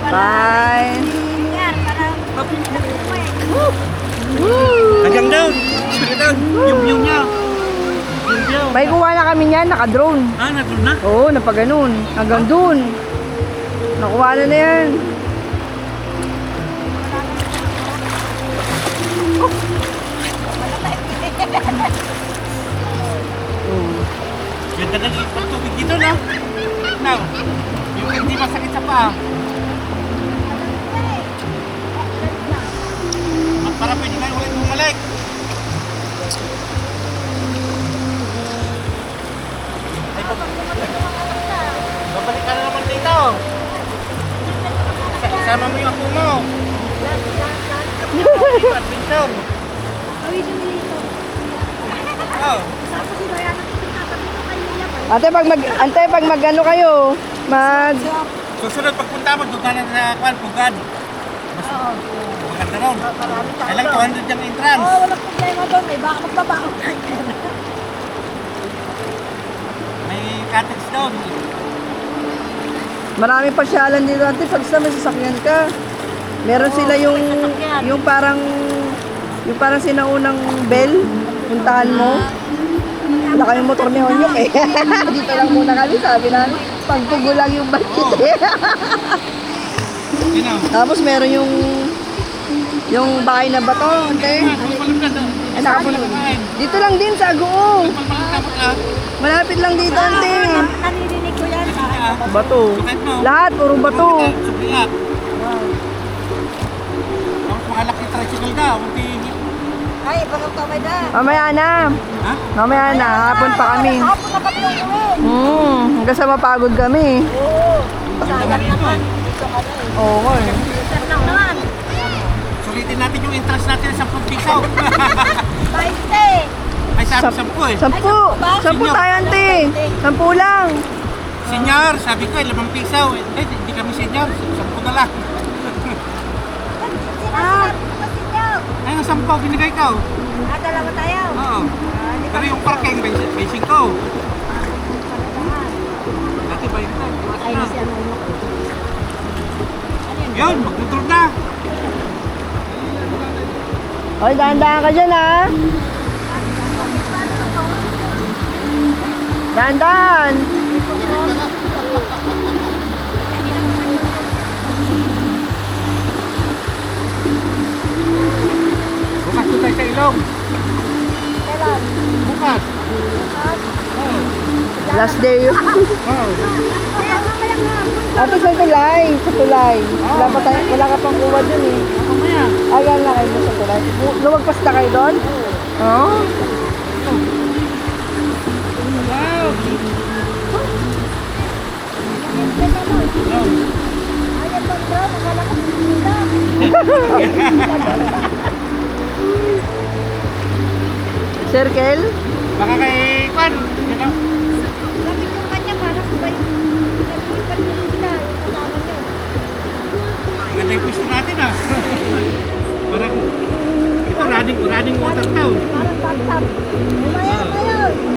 Bye. Hanggang down. Hanggang down. Yung niya. May kuha na kami niyan, naka-drone. Ah, nandun na? Oo, napaganon. Hanggang dun. Nakuha na yan. Ganda na yung tubig dito, no? Now, yung hindi masakit sa paa. Para pwede na ulit bumalik. Babalik ka na naman dito. Isama mo yung ako mo. Adventure. Oh. Ante, pag mag-ano kayo, Susunod pagpunta mo, doon ka na sa kwan, Pugad. Oo. Maganda ron. Kailang 200 yung entrance. Oo, walang problema doon. May baka magbabaon. May cottage doon. marami pasyalan dito. Ante, pag sa may sasakyan ka, meron sila yung parang sinaunang bell, puntahan mo. Wala kayong motor ni Honyok eh. Dito lang muna kami, sabi na, pagpugo lang yung budget eh. Tapos meron yung bahay na bato, ante. Ay, nakapunod. Dito lang din sa Agoo. Malapit lang dito, ante. Nanininig ko yan. Bato. Lahat, puro bato. Subiat. Tapos makalaki tricycle ka. Ay, bagang kamay na. Mamaya na. Ha? Mamaya na, hapon pa kami. Hapon na kami uwi. Hanggang sa mapagod kami. Oo. Sayang naman. Dito ka na eh. Oo nga eh. Sir lang naman. Sulitin natin yung entrance natin sa 10 piso. 20. Ay, sabi 10 eh. 10 tayo, ante. 10 lang. Senyor, sabi ko, 5 piso. Hindi kami senyor. 10 na lang. Ay, ang 10, binigay ko. Dalawa tayo. Oo. Pero yung parking, may 5. Dati ba yun tayo? Ay, si ano. Yun, mag-control na. Hoy, dahan-dahan ka dyan, ha? Dahan-dahan. Bukas ko tayo sa ilong. Kailan? Bukas. Last day yun. Oo. Ate, sa tulay. Sa tulay. Wala ka pang kuha dun eh. Mamaya. Ayan na kayo sa tulay. Lumagpas na kayo doon? Oo. Wow. Ayan ba bro? Nakala ko sila. Circle? Baka kay Kwan. Sabi ko kanya parang ba yung nagpipad mo sila. Yung kasama niyo. Ganda yung pwesto natin ah. Parang ito, running water town. Parang tap-tap. Umaya, umaya.